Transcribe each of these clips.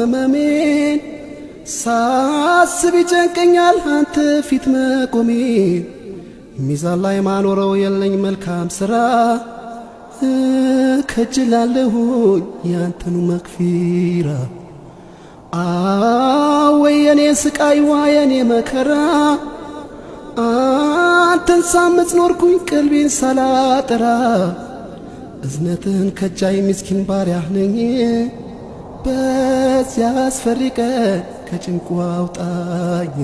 ህመሜን ሳስብ ይጨንቀኛል አንተ ፊት መቆሜ ሚዛን ላይ ማኖረው የለኝ መልካም ሥራ ከጅላለሁኝ ያንተኑ መክፊራ ወይ የኔ ስቃይዋ የኔ መከራ አንተን ሳምጽ ኖርኩኝ ቀልቤን ሳላጠራ እዝነትህን ከጃይ ምስኪን ባሪያህ ነኝ በዚያ አስፈሪ ቀን ከጭንቁ አውጣኝ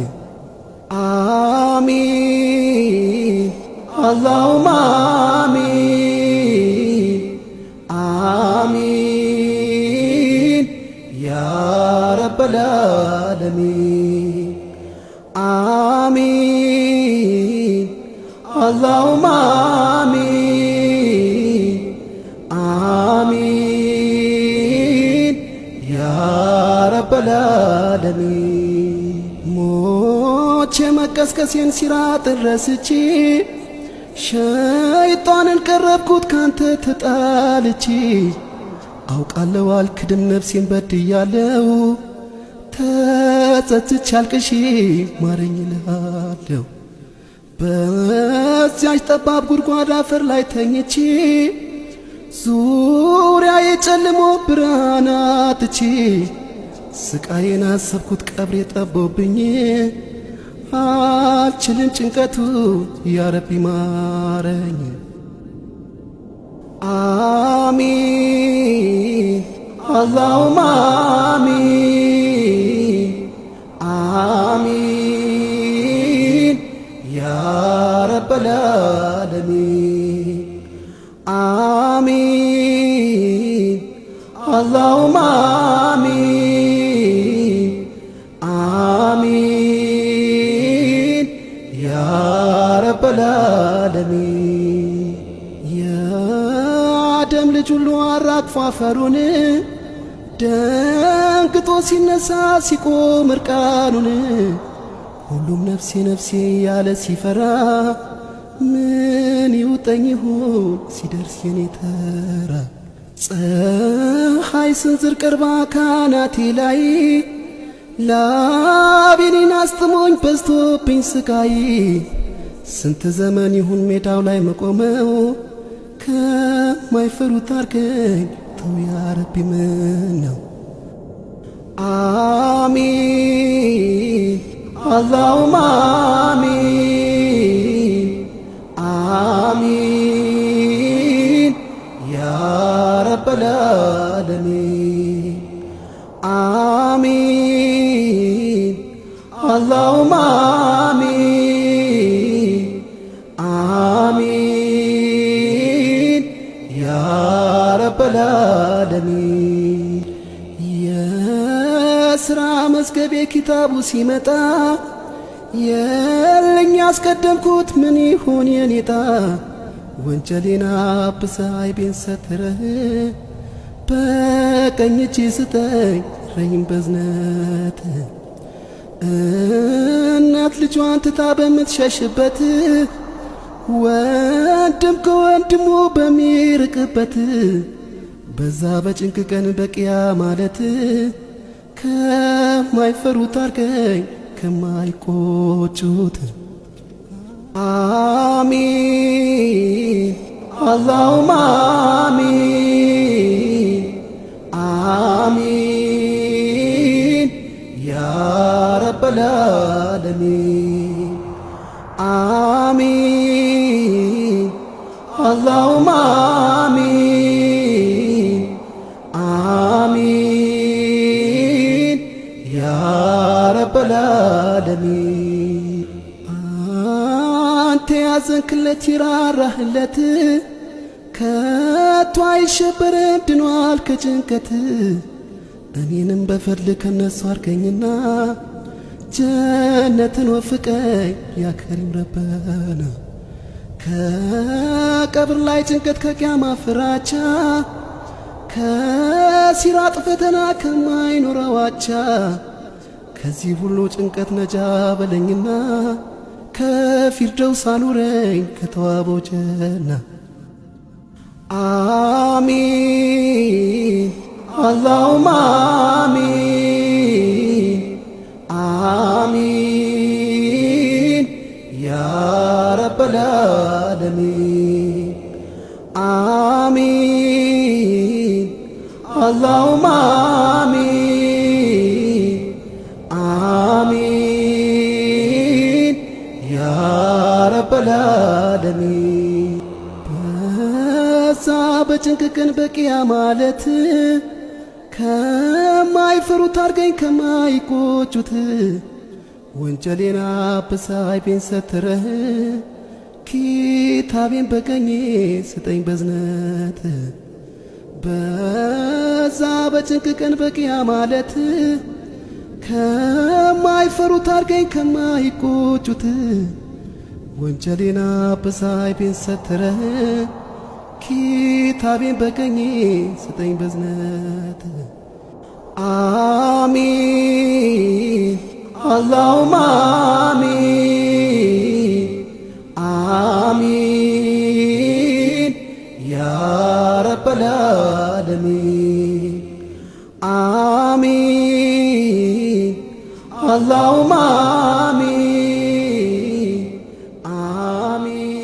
አሚን አላሁማ አሚን አሚን ያ ረበል ዓለሚን አሚን አላሁማ አሚን አሚን ያ ረበል ዓለሚን ሞቼ መቀስቀሴን ሲራጥ ረስቼ ሸይጣንን ቀረብኩት ካንተ ተጣልቼ አውቃለሁ አልክድም ነፍሴን በድያለሁ ተጸጽቼ አልቅሼ ማረኝ እልሃለሁ በዚያች ጠባብ ጉድጓድ አፈር ላይ ተኝቼ ዙሪያዬ ጨልሞ ብርሃን አጥቼ ስቃዬን አሰብኩት ቀብሬ ጠቦብኝ አልችልም ጭንቀቱ ያ ረቢ ማረኝ አሚን አላሁማ አሚን አሚን ያ ረበል ዓለሚን አሚን አላሁማ አሚን አሚን ያ ረበል ዓለሚን የአደም ልጅ ሁሉ አራግፎ አፈሩን ደንግጦ ሲነሳ ሲቆም እርቃኑን ሁሉም ነፍሴ ነፍሴ ያለ ሲፈራ ምን ይውጠኝ ይሁን ሲደርስ የኔ ተራ ፀሐይ ስንዝር ቀርባ ካናቴ ላይ ላቤኔን አስጥሞኝ በዝቶብኝ ስቃይ ስንት ዘመን ይሁን ሜዳው ላይ መቆመው ከማይፈሩት አርገኝ ተው ያ ረቢ ምነው አሚን አላሁማ አሚን አሚን ያ ረበል ዓለሚን አሚን አላሁማ አሚን አሚን ያ ረበል ዓለሚን የሥራ መዝገቤ ኪታቡ ሲመጣ የለኝ ያስቀደምኩት ምን ይሆን የኔጣ ወንጀሌን አብሰህ አይቤን ሰትረህ በቀኝ እጅ ስጠኝ ረሂም በዝነት እናት ልጇን ትታ በምትሸሽበት ወንድም ከወንድሙ በሚርቅበት በዛ በጭንቅ ቀን በቂያ ማለት ከማይፈሩት አርገኝ ከማይቆጩት አሚን አላሁማ አሚን አሚን ያ ረበል ዓለሚን አሚን አላሁማ አሚን አሚን ያ ረበል ዓለሚን አንተ ያዘንክለት ይራራህለት ከቶ አይሸበርም ድኗል ከጭንቀት እኔንም በፈድል ከነሱ አርገኝና ጀነትን ወፍቀኝ ያ ከሪም ረበና ከቀብር ላይ ጭንቀት ከቂያማ ፍራቻ ከሲራጥ ፈተና ከማይኖረው አቻ ከዚህ ሁሉ ጭንቀት ነጃ በለኝና ከፊርደውስ አኑረኝ ከተዋበው ጀና አሚን አላሁማ አሚን ከማይፈሩት አርገኝ ከማይቆጩት ወንጀሌን አብሳይ ቤን ሰትረህ ኪታቤን በቀኜ ስጠኝ በዝነት በዛ በጭንቅ ቀን በቂያ ማለት ከማይፈሩት አርገኝ ከማይቆጩት ወንጀሌን አብሳይ ቤን ሰትረህ ኪታቤን በቀኜ ስጠኝ በዝነት አሚን اللهم آمين آمين يا رب العالمين آمين اللهم آمين آمين